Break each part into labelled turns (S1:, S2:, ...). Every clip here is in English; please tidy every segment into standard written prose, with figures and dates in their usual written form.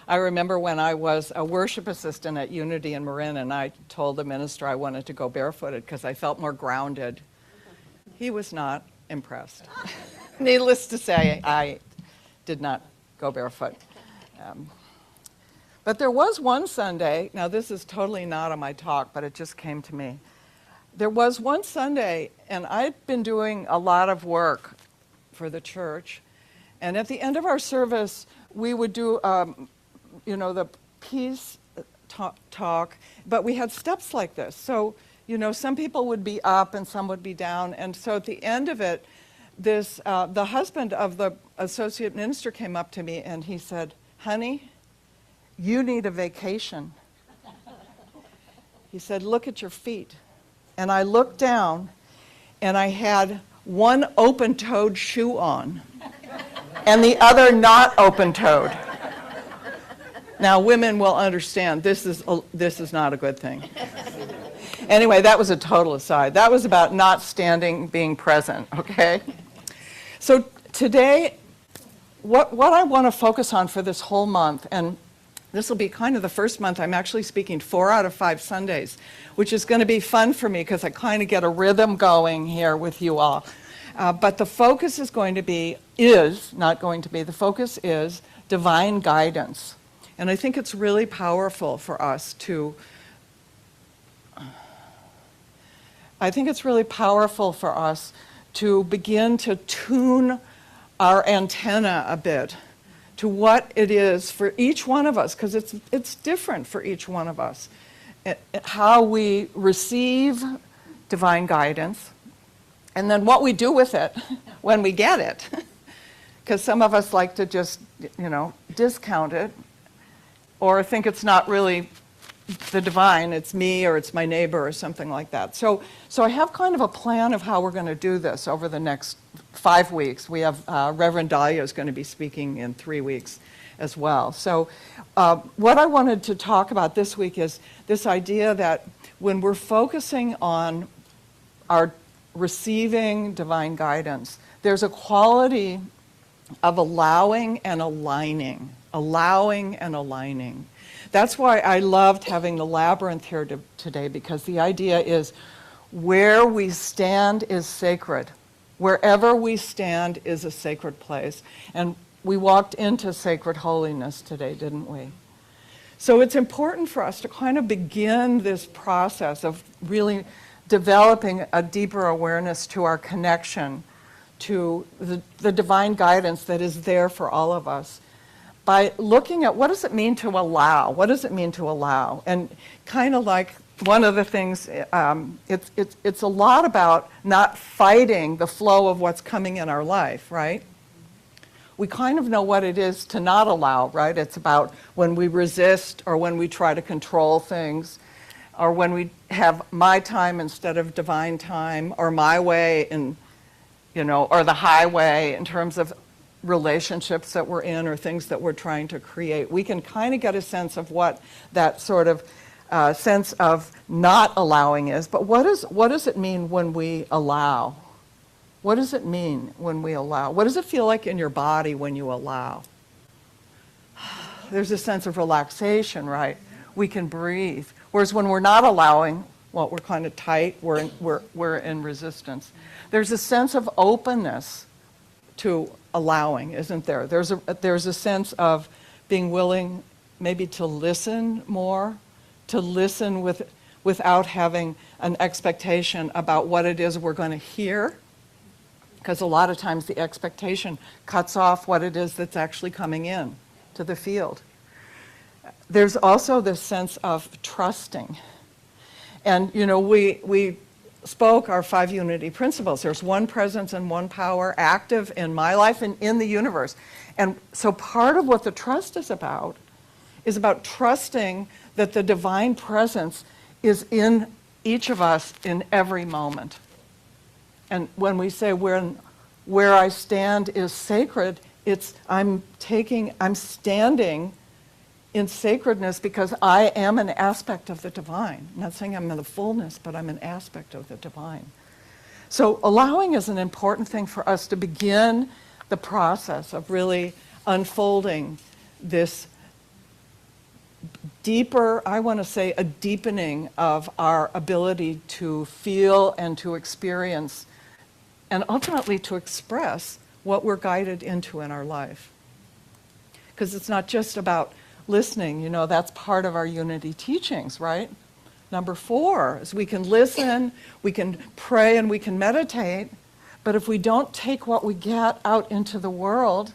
S1: I remember when I was a worship assistant at Unity in Marin, and I told the minister I wanted to go barefooted because I felt more grounded. He was not impressed. Needless to say, I did not go barefoot. But there was one Sunday, now this is totally not on my talk, but it just came to me. There was one Sunday, and I'd been doing a lot of work for the church, and at the end of our service, we would do, the peace talk, but we had steps like this. So, some people would be up and some would be down, and so at the end of it, the husband of the associate minister came up to me and he said, "Honey, you need a vacation." He said, "Look at your feet." And I looked down, and I had one open-toed shoe on, and the other not open-toed. Now, women will understand this is not a good thing. Anyway, that was a total aside. That was about not standing, being present, okay? So today, what I want to focus on for this whole month, and this will be kind of the first month I'm actually speaking 4 out of 5 Sundays, which is going to be fun for me because I kind of get a rhythm going here with you all. But the focus is the focus is divine guidance. And I think it's really powerful for us to, begin to tune our antenna a bit to what it is for each one of us, because it's different for each one of us, how we receive divine guidance, and then what we do with it when we get it. Because some of us like to just, discount it, or think it's not really the divine, it's me or it's my neighbor or something like that. So I have kind of a plan of how we're going to do this over the next 5 weeks. We have Reverend Dahlia is going to be speaking in 3 weeks as well. So what I wanted to talk about this week is this idea that when we're focusing on our receiving divine guidance, there's a quality of allowing and aligning. That's why I loved having the Labyrinth here today, because the idea is where we stand is sacred. Wherever we stand is a sacred place. And we walked into sacred holiness today, didn't we? So it's important for us to kind of begin this process of really developing a deeper awareness to our connection to the divine guidance that is there for all of us, by looking at what does it mean to allow? What does it mean to allow? And kind of like one of the things, it's a lot about not fighting the flow of what's coming in our life, right? We kind of know what it is to not allow, right? It's about when we resist, or when we try to control things, or when we have my time instead of divine time, or my way, or the highway in terms of relationships that we're in or things that we're trying to create. We can kind of get a sense of what that sort of sense of not allowing is. But what does it mean when we allow? What does it mean when we allow? What does it feel like in your body when you allow? There's a sense of relaxation, right? We can breathe. Whereas when we're not allowing, well, we're kind of tight, we're in resistance. There's a sense of openness to allowing, isn't there? There's a sense of being willing maybe to listen more, to listen without having an expectation about what it is we're going to hear, because a lot of times the expectation cuts off what it is that's actually coming in to the field. There's also this sense of trusting. And, we spoke our 5 unity principles. There's one presence and one power active in my life and in the universe. And so part of what the trust is about trusting that the divine presence is in each of us in every moment. And when we say where I stand is sacred, I'm standing in sacredness because I am an aspect of the divine. I'm not saying I'm in the fullness, but I'm an aspect of the divine. So allowing is an important thing for us to begin the process of really unfolding this deeper, I want to say a deepening of our ability to feel and to experience and ultimately to express what we're guided into in our life. Because it's not just about listening, you know, that's part of our unity teachings, right? Number 4 is we can listen, we can pray, and we can meditate, but if we don't take what we get out into the world,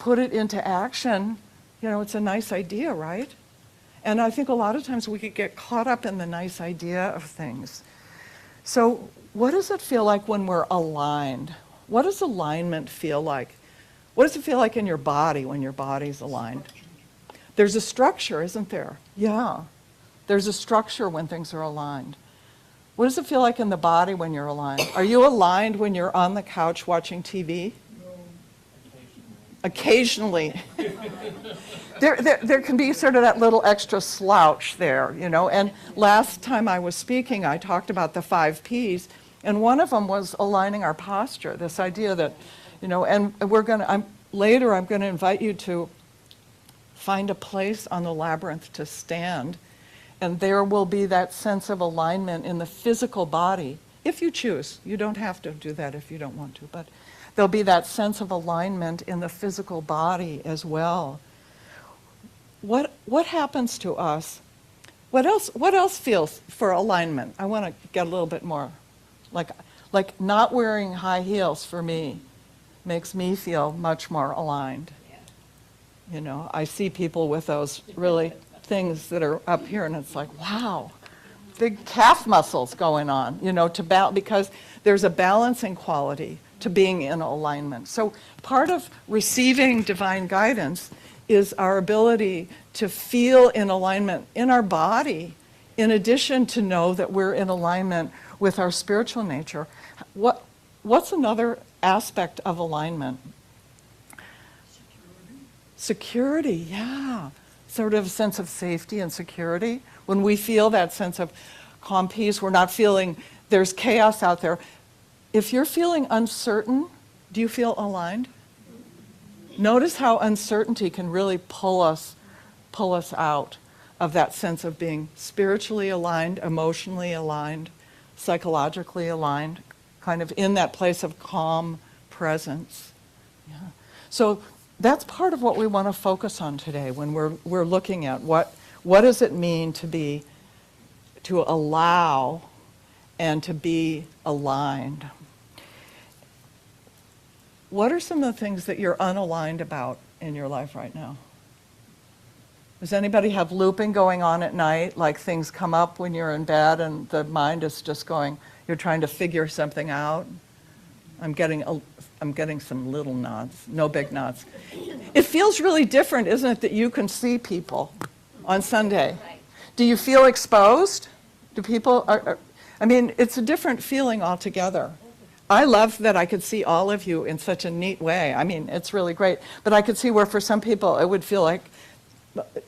S1: put it into action, you know, it's a nice idea, right? And I think a lot of times we could get caught up in the nice idea of things. So what does it feel like when we're aligned? What does alignment feel like? What does it feel like in your body when your body's aligned? There's a structure, isn't there? Yeah. There's a structure when things are aligned. What does it feel like in the body when you're aligned? Are you aligned when you're on the couch watching TV?
S2: No.
S1: Occasionally. There can be sort of that little extra slouch there, you know. And last time I was speaking, I talked about the 5 Ps, and one of them was aligning our posture, this idea that, you know, and later I'm going to invite you to find a place on the labyrinth to stand, and there will be that sense of alignment in the physical body, if you choose. You don't have to do that if you don't want to, but there'll be that sense of alignment in the physical body as well. What happens to us? What else feels for alignment? I want to get a little bit more, like not wearing high heels for me makes me feel much more aligned. You know, I see people with those really things that are up here, and it's like, wow, big calf muscles going on, you know, because there's a balancing quality to being in alignment. So part of receiving divine guidance is our ability to feel in alignment in our body, in addition to know that we're in alignment with our spiritual nature. What's another aspect of alignment? Security, yeah. Sort of a sense of safety and security. When we feel that sense of calm peace, we're not feeling there's chaos out there. If you're feeling uncertain, do you feel aligned? Notice how uncertainty can really pull us out of that sense of being spiritually aligned, emotionally aligned, psychologically aligned, kind of in that place of calm presence. Yeah. So that's part of what we want to focus on today when we're looking at what does it mean to allow and to be aligned. What are some of the things that you're unaligned about in your life right now? Does anybody have looping going on at night, like things come up when you're in bed and the mind is just going, you're trying to figure something out? I'm getting some little nods, no big nods. It feels really different, isn't it, that you can see people on Sunday? Do you feel exposed? Do people, I mean, it's a different feeling altogether. I love that I could see all of you in such a neat way. I mean, it's really great. But I could see where for some people it would feel like,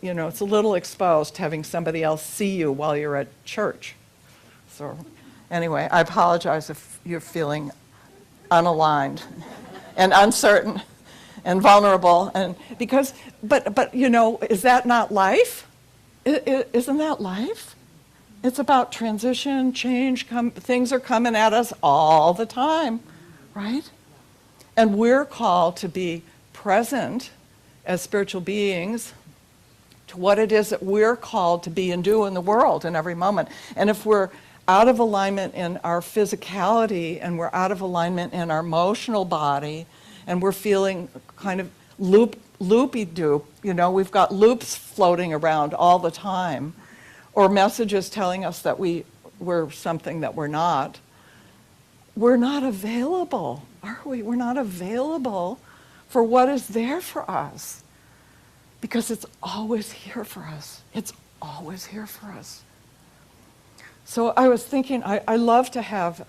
S1: you know, it's a little exposed having somebody else see you while you're at church. So anyway, I apologize if you're feeling unaligned and uncertain and vulnerable. And because, but you know, is that not life? Isn't that life? It's about transition, change, things are coming at us all the time, right? And we're called to be present as spiritual beings to what it is that we're called to be and do in the world in every moment. And if we're out of alignment in our physicality and we're out of alignment in our emotional body and we're feeling kind of loopy-doop, you know, we've got loops floating around all the time, or messages telling us that we're something that we're not available, are we? We're not available for what is there for us, because it's always here for us. It's always here for us. So I was thinking, I love to have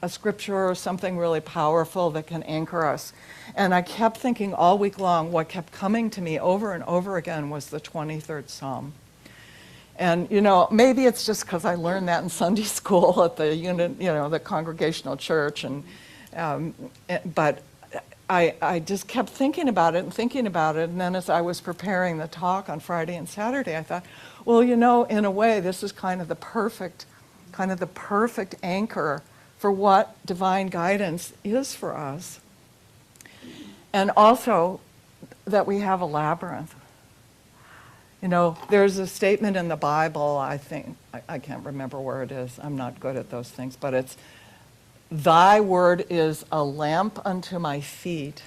S1: a scripture or something really powerful that can anchor us. And I kept thinking all week long, what kept coming to me over and over again was the 23rd Psalm. And, you know, maybe it's just because I learned that in Sunday school at the the Congregational Church. But I just kept thinking about it and thinking about it. And then as I was preparing the talk on Friday and Saturday, I thought, well, you know, in a way, this is kind of the perfect anchor for what divine guidance is for us. And also that we have a labyrinth. You know, there's a statement in the Bible, I think, I can't remember where it is. I'm not good at those things, but it's, thy word is a lamp unto my feet.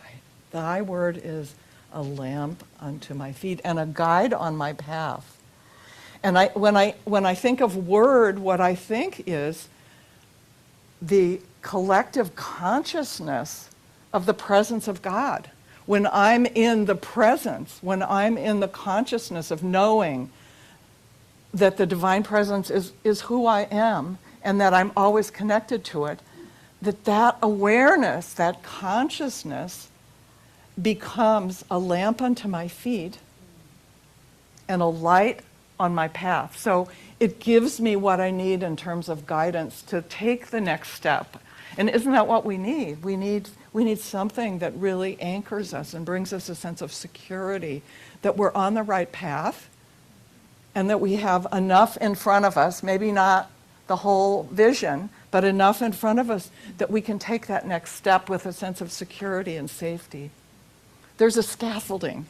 S1: Right? Thy word is a lamp unto my feet and a guide on my path. And when I think of word, what I think is the collective consciousness of the presence of God. When I'm in the presence, when I'm in the consciousness of knowing that the divine presence is who I am and that I'm always connected to it, that awareness, that consciousness becomes a lamp unto my feet and a light on my path. So it gives me what I need in terms of guidance to take the next step. And isn't that what we need? We need something that really anchors us and brings us a sense of security that we're on the right path and that we have enough in front of us, maybe not the whole vision, but enough in front of us that we can take that next step with a sense of security and safety. There's a scaffolding.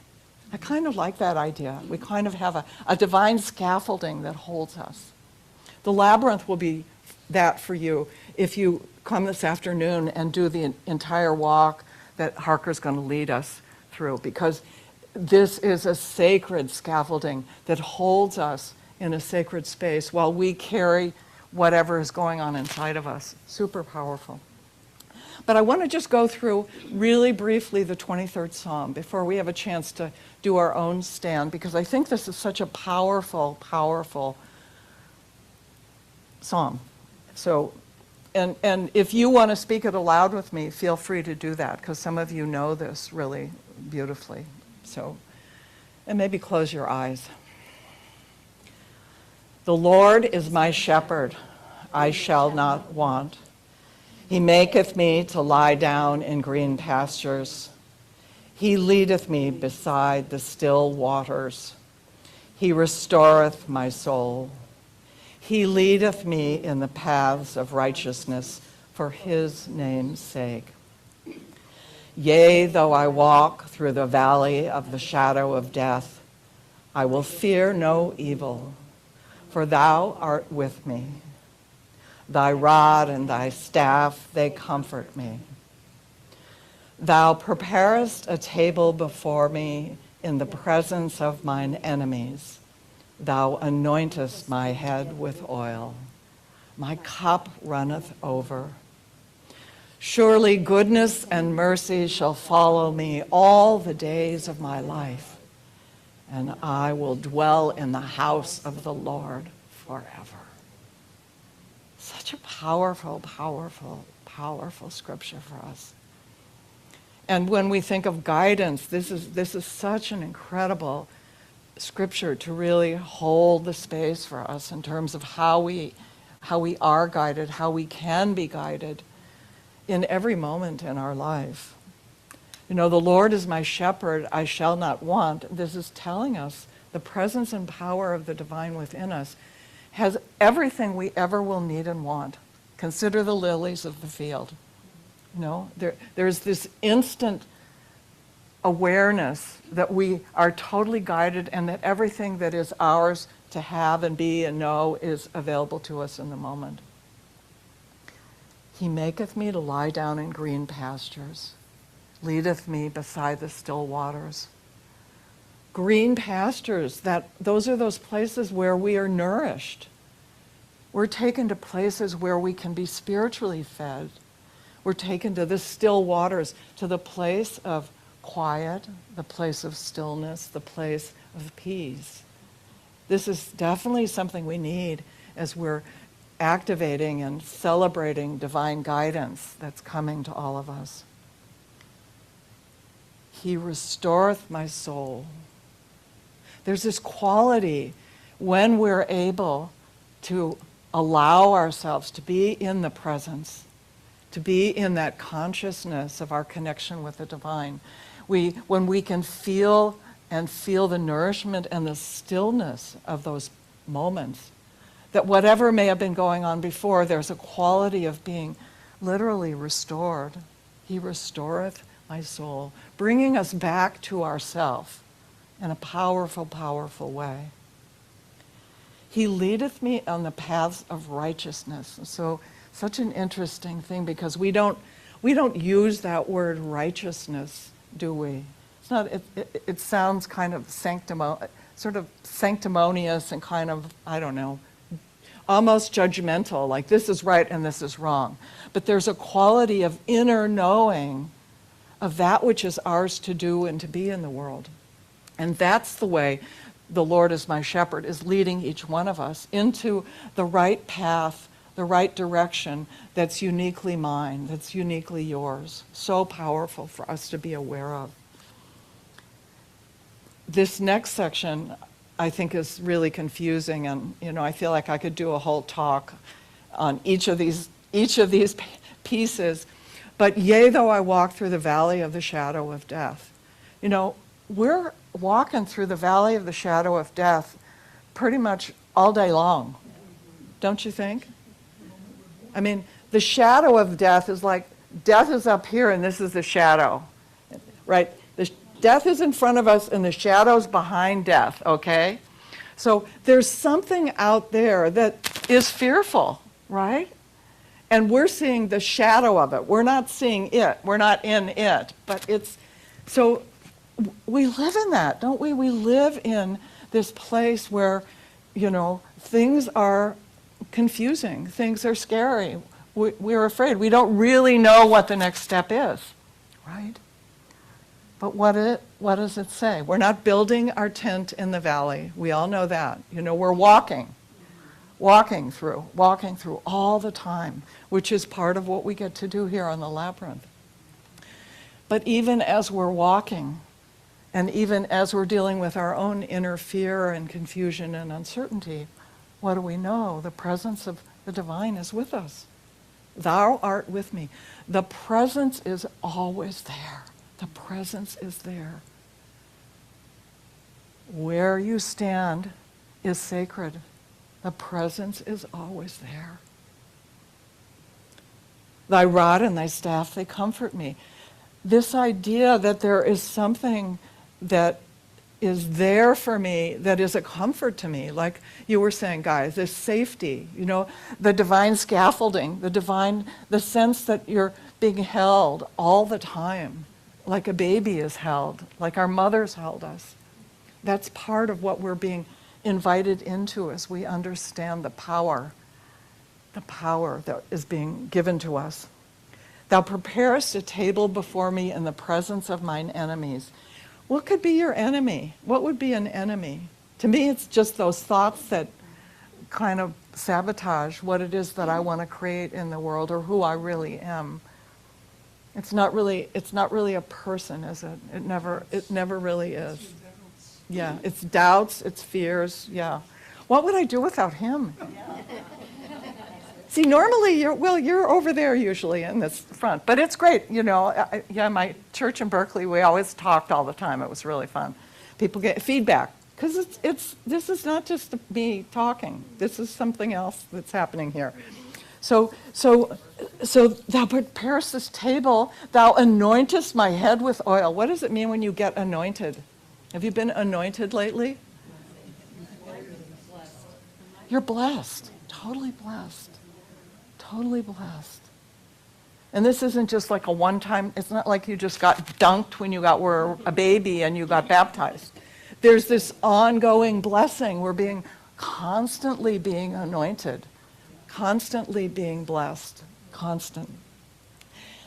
S1: I kind of like that idea. We kind of have a divine scaffolding that holds us. The labyrinth will be that for you if you come this afternoon and do the entire walk that Harker's going to lead us through, because this is a sacred scaffolding that holds us in a sacred space while we carry whatever is going on inside of us. Super powerful. But I want to just go through really briefly the 23rd Psalm before we have a chance to do our own stand, because I think this is such a powerful, powerful psalm. So, and if you want to speak it aloud with me, feel free to do that, because some of you know this really beautifully. So, and maybe close your eyes. The Lord is my shepherd, I shall not want. He maketh me to lie down in green pastures. He leadeth me beside the still waters. He restoreth my soul. He leadeth me in the paths of righteousness for his name's sake. Yea, though I walk through the valley of the shadow of death, I will fear no evil, for thou art with me. Thy rod and thy staff, they comfort me. Thou preparest a table before me in the presence of mine enemies. Thou anointest my head with oil. My cup runneth over. Surely goodness and mercy shall follow me all the days of my life, and I will dwell in the house of the Lord forever. Such a powerful, powerful, powerful scripture for us. And when we think of guidance, this is such an incredible scripture to really hold the space for us in terms of how we are guided, how we can be guided in every moment in our life. You know, the Lord is my shepherd, I shall not want. This is telling us the presence and power of the divine within us has everything we ever will need and want. Consider the lilies of the field. You know, there's this instant awareness that we are totally guided and that everything that is ours to have and be and know is available to us in the moment. He maketh me to lie down in green pastures, leadeth me beside the still waters. Green pastures, those are those places where we are nourished. We're taken to places where we can be spiritually fed. We're taken to the still waters, to the place of quiet, the place of stillness, the place of peace. This is definitely something we need as we're activating and celebrating divine guidance that's coming to all of us. He restoreth my soul. There's this quality when we're able to allow ourselves to be in the presence, to be in that consciousness of our connection with the divine. When we can feel the nourishment and the stillness of those moments, that whatever may have been going on before, there's a quality of being literally restored. He restoreth my soul, bringing us back to ourself in a powerful, powerful way. He leadeth me on the paths of righteousness. So, such an interesting thing, because we don't use that word righteousness, do we? It's not. It sounds kind of sort of sanctimonious and kind of, I don't know, almost judgmental, like this is right and this is wrong. But there's a quality of inner knowing of that which is ours to do and to be in the world. And that's the way the Lord as my shepherd is leading each one of us into the right path, the right direction that's uniquely mine, that's uniquely yours. So powerful for us to be aware of. This next section, I think, is really confusing, and I feel like I could do a whole talk on each of these pieces. But yea, though I walk through the valley of the shadow of death. We're walking through the valley of the shadow of death pretty much all day long, don't you think? I mean, the shadow of death is like, death is up here and this is the shadow, right? Death is in front of us and the shadow's behind death, okay? So there's something out there that is fearful, right? And we're seeing the shadow of it. We're not seeing it. We're not in it. But so we live in that, don't we? We live in this place where, things are confusing. Things are scary. We're afraid. We don't really know what the next step is, right? But what does it say? We're not building our tent in the valley. We all know that. We're walking through all the time, which is part of what we get to do here on the Labyrinth. But even as we're walking, and even as we're dealing with our own inner fear and confusion and uncertainty, what do we know? The presence of the divine is with us. Thou art with me. The presence is always there. The presence is there. Where you stand is sacred. The presence is always there. Thy rod and thy staff, they comfort me. This idea that there is something that is there for me, that is a comfort to me, like you were saying, guys, this safety, the divine scaffolding, the sense that you're being held all the time, like a baby is held, like our mothers held us. That's part of what we're being invited into as we understand the power that is being given to us. Thou preparest a table before me in the presence of mine enemies. What could be your enemy? What would be an enemy? To me, it's just those thoughts that kind of sabotage what it is that I want to create in the world or who I really am. It's not really a person, is it? It never really is. Yeah, it's doubts, it's fears, yeah. What would I do without him? See, normally you're over there usually in this front, but it's great, my church in Berkeley, we always talked all the time. It was really fun. People get feedback, because this is not just me talking. This is something else that's happening here. So thou preparest this table, thou anointest my head with oil. What does it mean when you get anointed? Have you been anointed lately? You're blessed, totally blessed. Totally blessed. And this isn't just like a one-time, it's not like you just got dunked when you were a baby and you got baptized. There's this ongoing blessing. We're constantly being anointed, constantly being blessed, constant.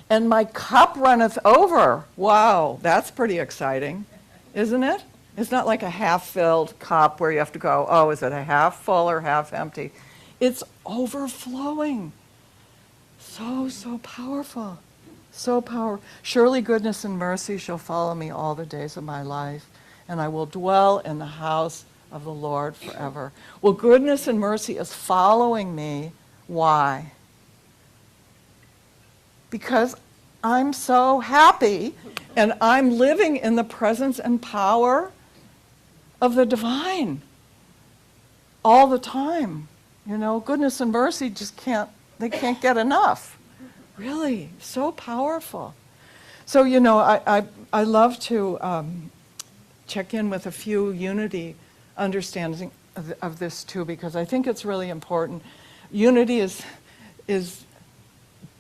S1: And my cup runneth over. Wow, that's pretty exciting, isn't it? It's not like a half-filled cup where you have to go, oh, is it a half full or half empty? It's overflowing. So powerful. So powerful. Surely goodness and mercy shall follow me all the days of my life, and I will dwell in the house of the Lord forever. Well, goodness and mercy is following me. Why? because I'm so happy and I'm living in the presence and power of the divine all the time. Goodness and mercy they can't get enough. Really, so powerful. So, I love to check in with a few unity understanding of this too, because I think it's really important. Unity is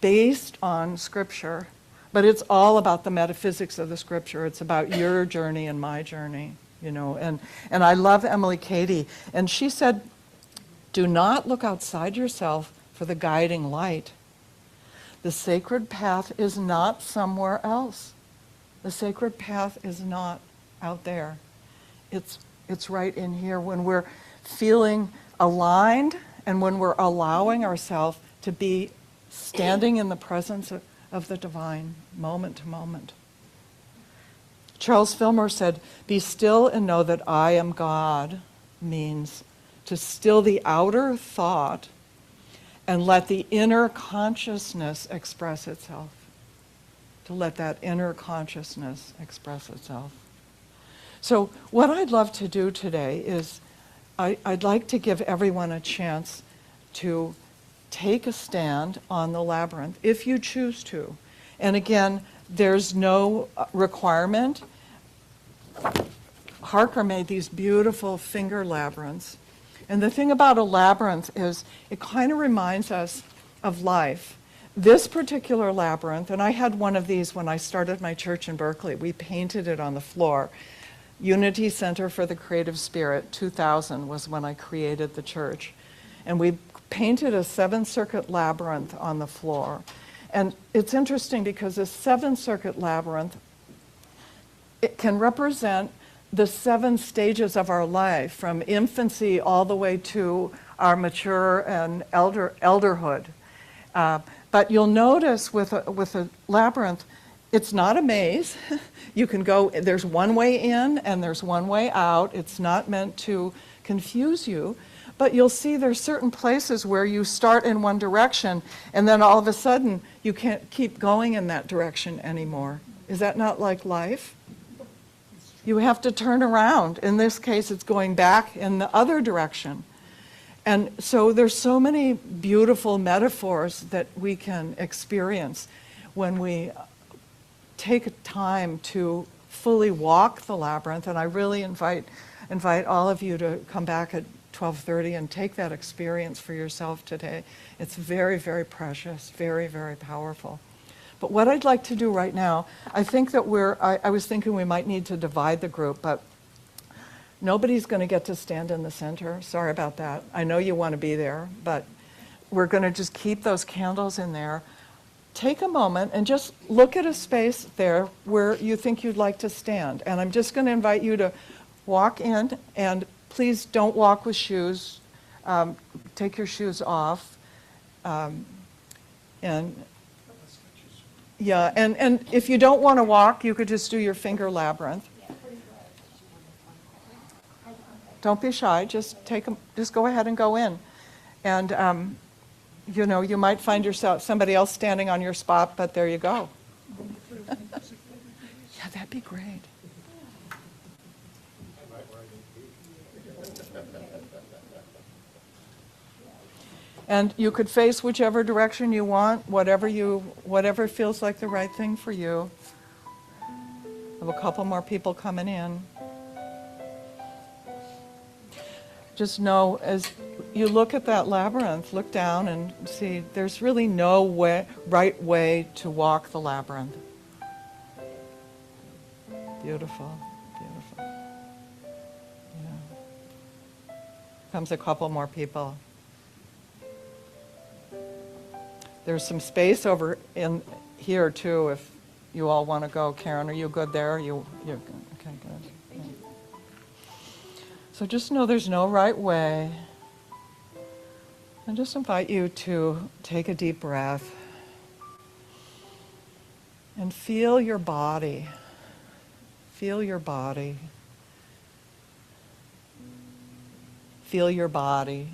S1: based on Scripture, but it's all about the metaphysics of the Scripture. It's about your journey and my journey, And I love Emily Cady, and she said, do not look outside yourself for the guiding light. The sacred path is not somewhere else. The sacred path is not out there. It's right in here when we're feeling aligned and when we're allowing ourselves to be standing in the presence of the divine moment to moment. Charles Fillmore said, be still and know that I am God means to still the outer thought and let the inner consciousness express itself. To let that inner consciousness express itself. So what I'd love to do today is I'd like to give everyone a chance to take a stand on the labyrinth, if you choose to. And again, there's no requirement. Harker made these beautiful finger labyrinths. And the thing about a labyrinth is it kind of reminds us of life. This particular labyrinth, and I had one of these when I started my church in Berkeley. We painted it on the floor. Unity Center for the Creative Spirit, 2000 was when I created the church. And we painted a 7-circuit labyrinth on the floor. And it's interesting because this 7-circuit labyrinth, it can represent the 7 stages of our life, from infancy all the way to our mature and elderhood. But you'll notice with a labyrinth, it's not a maze. You can go, there's one way in and there's one way out. It's not meant to confuse you. But you'll see there's certain places where you start in one direction and then all of a sudden you can't keep going in that direction anymore. Is that not like life? You have to turn around. In this case, it's going back in the other direction. And so there's so many beautiful metaphors that we can experience when we take time to fully walk the labyrinth. And I really invite all of you to come back at 12:30 and take that experience for yourself today. It's very, very precious, very, very powerful. But what I'd like to do right now, I think that I was thinking we might need to divide the group, but nobody's going to get to stand in the center. Sorry about that. I know you want to be there, but we're going to just keep those candles in there. Take a moment and just look at a space there where you think you'd like to stand. And I'm just going to invite you to walk in, and please don't walk with shoes. Take your shoes off. And if you don't want to walk, you could just do your finger labyrinth. Don't be shy. Just go ahead and go in. And you might find yourself somebody else standing on your spot, but there you go. Yeah, that'd be great. And you could face whichever direction you want, whatever feels like the right thing for you. I have a couple more people coming in. Just know, as you look at that labyrinth, look down and see there's really no right way to walk the labyrinth. Beautiful, beautiful. Yeah. Comes a couple more people. There's some space over in here too if you all want to go. Karen, are you good there? You're good. Okay, good. Yeah. So just know there's no right way. And just invite you to take a deep breath and feel your body. Feel your body. Feel your body.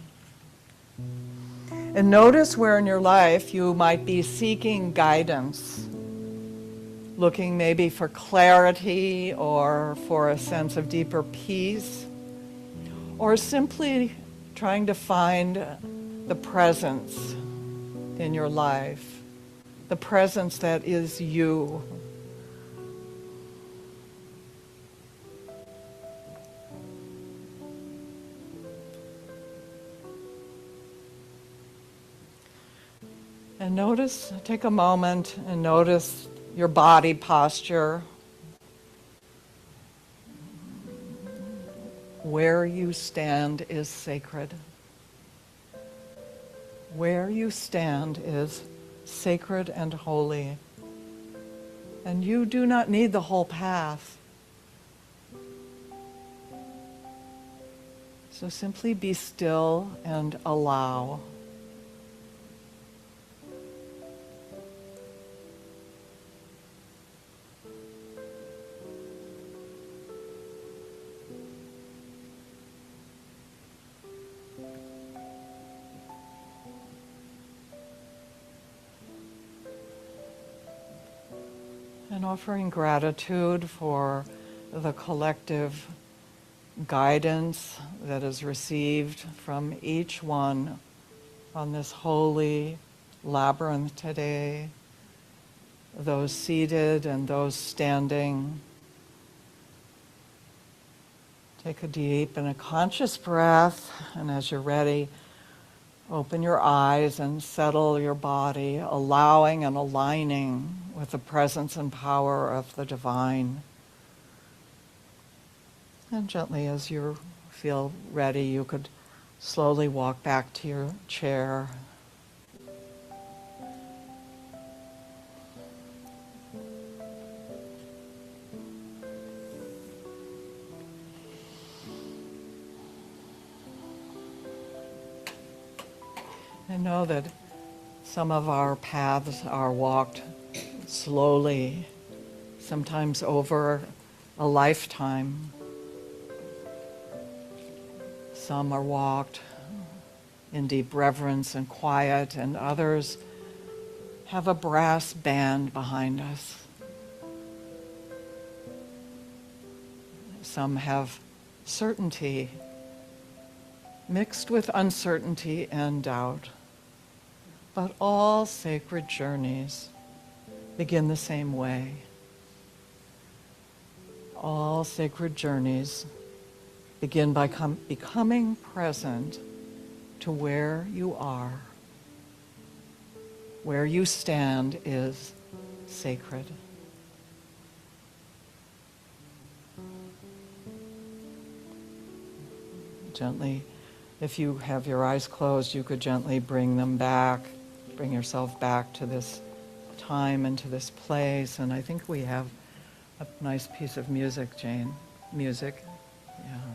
S1: And notice where in your life you might be seeking guidance, looking maybe for clarity or for a sense of deeper peace, or simply trying to find the presence in your life, the presence that is you. And notice, take a moment and notice your body posture, where you stand is sacred. Where you stand is sacred and holy. And you do not need the whole path. So simply be still and allow. And offering gratitude for the collective guidance that is received from each one on this holy labyrinth today, those seated and those standing. Take a deep and a conscious breath, and as you're ready, open your eyes and settle your body, allowing and aligning with the presence and power of the divine. And gently, as you feel ready, you could slowly walk back to your chair. I know that some of our paths are walked slowly, sometimes over a lifetime. Some are walked in deep reverence and quiet, and others have a brass band behind us. Some have certainty mixed with uncertainty and doubt. But all sacred journeys begin the same way. All sacred journeys begin by becoming present to where you are. Where you stand is sacred. Gently, if you have your eyes closed, you could gently bring them back, bring yourself back to this time and to this place. And I think we have a nice piece of music, Jane. Music. Yeah.